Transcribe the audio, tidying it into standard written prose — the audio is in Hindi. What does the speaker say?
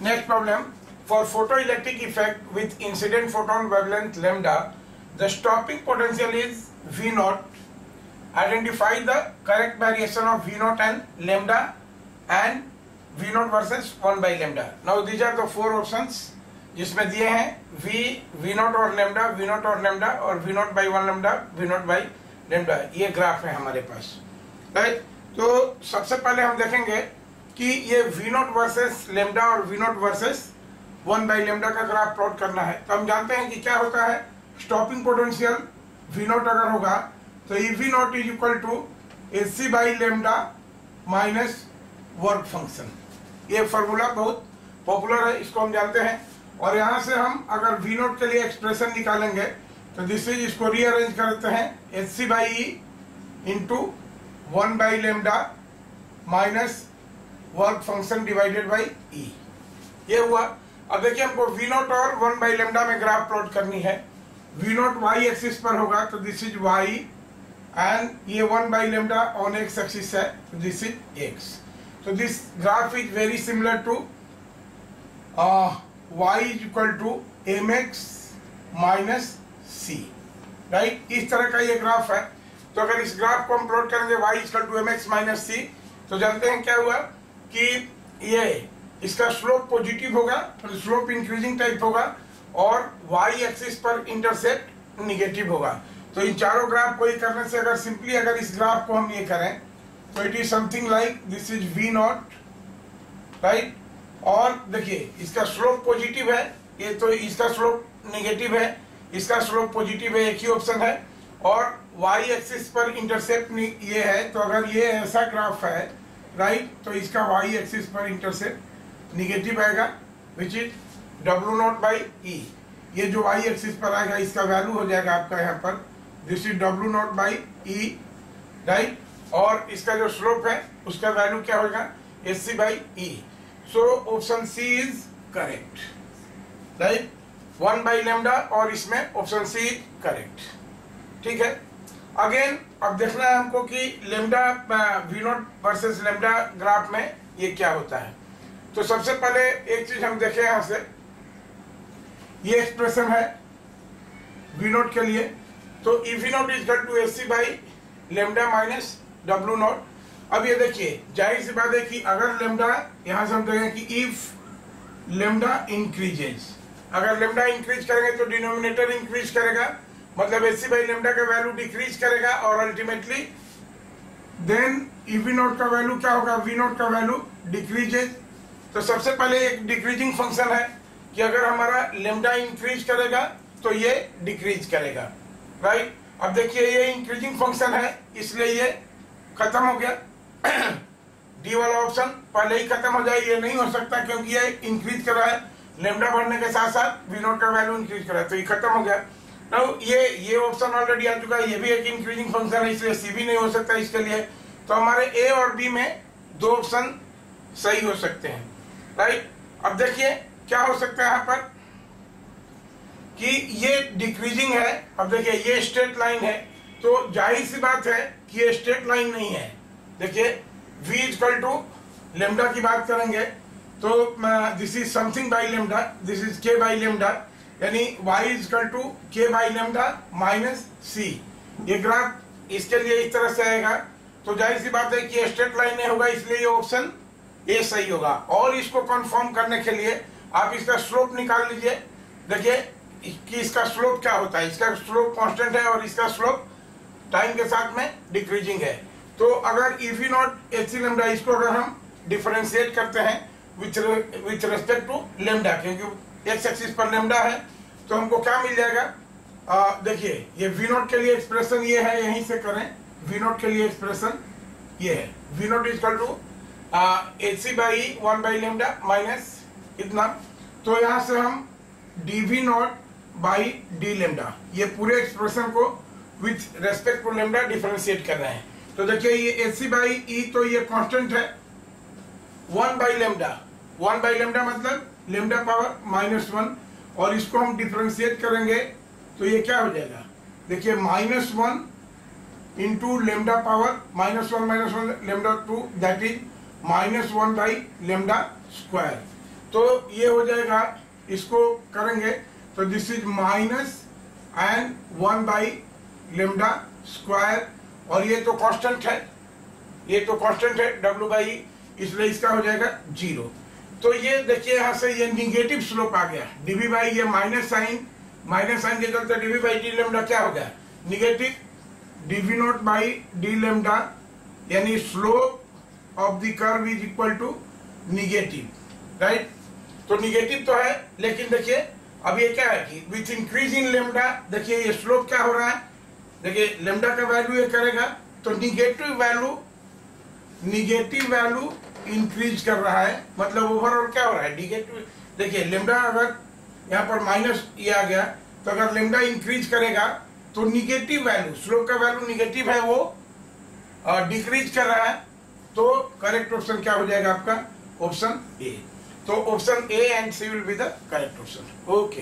Next problem. For photoelectric effect with incident photon wavelength lambda, the stopping potential is V naught. Identify the correct variation of V naught and lambda and V naught versus 1 by lambda. Now these are the four options जिसमें दिए हैं V naught और lambda, V naught और lambda और V naught by 1 lambda, V naught by lambda. ये ग्राफ है हमारे पास, राइट? तो सबसे पहले हम देखेंगे कि ये V naught वर्सेस lambda और V naught versus 1 by lambda का ग्राफ प्लॉट करना है. तो हम जानते हैं कि क्या होता है, स्टॉपिंग पोटेंशियल V naught अगर होगा तो V naught is equal to AC by lambda minus work function. ये फॉर्मूला बहुत पॉपुलर है, इसको हम जानते हैं. और यहां से हम अगर V naught के लिए एक्सप्रेशन निकालेंगे तो दिस इज, इसको रीअरेंज करते हैं HC by E into 1 by lambda minus work function divided by E. ये हुआ. अब देखिए हमको V naught और 1 बाई lambda में ग्राफ प्लॉट करनी है. V naught y एक्सिस पर होगा तो दिस इज y एंड ये 1 by lambda on x axis है तो दिस इज x. तो this graph is very similar to y is equal to mx minus c, right? इस तरह का ये ग्राफ है. तो अगर इस ग्राफ को हम प्लॉट करेंगे y is equal to mx minus c, तो जानते हैं क्या हुआ कि ये इसका स्लोप पॉजिटिव होगा, तो स्लोप इंक्रीजिंग टाइप होगा और y एक्सिस पर इंटरसेप्ट निगेटिव होगा. तो इन चारों ग्राफ को ये करने से अगर सिंपली अगर इस ग्राफ को हम ये करें तो it is something like this is V naught, right? और देखिए इसका स्लोप पॉजिटिव है, ये तो इसका स्लोप नेगेटिव है, इसका स्लोप पॉजिटिव है, एक ही ऑप्शन है. और y एक्सिस पर इंटरसेप्ट ये है, तो अगर ये ऐसा ग्राफ है, राइट, तो इसका y एक्सिस पर इंटरसेप्ट निगेटिव आएगा which is W naught by E. ये जो y एक्सिस पर आएगा इसका वैल्यू हो जाएगा आपका यहाँ पर this is W naught by E, right? और इसका जो स्लोप है उसका वैल्यू क्या होगा SC by E. So option C is correct, right? 1 by lambda और इसमें ऑप्शन सी इज करेक्ट. ठीक है. अगेन अब देखना है हमको कि lambda V naught versus lambda graph में ये क्या होता है. तो सबसे पहले एक चीज हम देखें यहां से, ये एक्सप्रेशन है V naught के लिए. तो V naught is equal to SC by lambda minus W naught. अब ये देखिए जाहिर सी बात है कि अगर lambda यहां से हम देखें कि इफ lambda इंक्रीजेस, अगर lambda इंक्रीज करेंगे तो डिनोमिनेटर इंक्रीज करेगा, मतलब SC बाई lambda का वैल्यू डिक्रीज करेगा और अल्टीमेटली देन V naught का वैल्यू क्या होगा, V naught का वैल्यू डिक्रीजेस. तो सबसे पहले एक डिक्रीजिंग फंक्शन है कि अगर हमारा lambda इंक्रीज करेगा तो ये डिक्रीज करेगा, राइट? अब देखिए ये इंक्रीजिंग फंक्शन है इसलिए ये खत्म हो गया. डी वाला ऑप्शन पहले ही खत्म हो जाए, ये नहीं हो सकता क्योंकि ये इंक्रीज कर रहा है, lambda बढ़ने के साथ साथ V naught का वैल्यू इंक्रीज कर रहा है, तो ये खत्म हो गया. नाउ ये ऑप्शन ऑलरेडी आ चुका है, ये भी एक इंक्रीजिंग फंक्शन है इसलिए सी भी नहीं हो सकता इसके लिए. तो हमारे ए और बी में दो ऑप्शन सही हो सकते हैं, राइट? अब देखिए क्या हो सकता है यहाँ पर कि ये डिक्रीजिंग है. अब देखिए ये स्ट्रेट लाइन है, तो जाहिर सी बात है कि ये स्ट्रेट लाइन नहीं है. देखिए v इक्वल टू lambda की बात करेंगे तो this is something by lambda, this is k by lambda, यानी y equal to k by lambda minus c. ये ग्राफ इसके लिए इस तरह से आएगा, तो जाहिर सी बात है कि ये स्ट्रेट लाइन नहीं होगा इसलिए ये ऑप्शन ए सही होगा. और इसको कंफर्म करने के लिए आप इसका स्लोप निकाल लीजिए. देखिए कि इसका स्लोप क्या होता है, इसका स्लोप कांस्टेंट है और इसका स्लोप टाइम के साथ में डिक्रीजिंग है. तो अगर V naught HC lambda इसको अगर हम डिफरेंशिएट करते हैं विथ रेस्पेक्ट टू lambda, क्योंकि x एक्सिस पर lambda है, तो हमको क्या मिल जाएगा. देखिए ये V naught के लिए एक्सप्रेशन ये है, यहीं से करें. V naught के लिए एक्सप्रेशन ये है V naught is equal to HC by 1 by lambda minus इतना. तो यहाँ से हम dV naught by d lambda ये पूरे एक्सप्रेशन को with respect to lambda differentiate कर रहे हैं. तो देखिए ये HC बाई E तो ये कांस्टेंट है 1 बाई lambda, 1 बाई lambda मतलब lambda पावर माइनस 1, और इसको हम डिफरेंशिएट करेंगे तो ये क्या हो जाएगा. देखिए -1 into lambda power -1 -1 lambda 2 that is -1 by lambda square. तो ये हो जाएगा, इसको करेंगे तो this is minus n 1 by lambda square, और ये तो कांस्टेंट है, ये तो कांस्टेंट है w बाई, इसलिए इसका हो जाएगा 0। तो ये देखिए यहाँ से ये निगेटिव स्लोप आ गया, dv बाई ये माइनस साइन के चलते dv बाई डी लेमडा क्या हो गया, negative dv naught by D lambda, यानी slope of the curve is equal to negative, right. तो निगेटिव तो है, लेकिन देखिए अब ये क्या है कि विथ इंक्रीज इन लेमडा, देखिए ये स्लोप क्या हो रहा है, देखिए लेमडा का वैल्यू ये करेगा तो निगेटिव वैल्यू इंक्रीज कर रहा है, मतलब ओवरऑल क्या हो रहा है, निगेटिव। देखिए लेमडा अगर यहाँ पर माइनस ये आ गया, तो अगर लेमडा इंक्रीज करेगा तो निगेटिव वैल्यू, स्लोप का वैल्यू निगेटिव है वो डिक्रीज कर रहा है, तो करेक्ट ऑप्शन क्या हो जाएगा आपका, ऑप्शन ए। तो option A and C will be the correct option. Okay.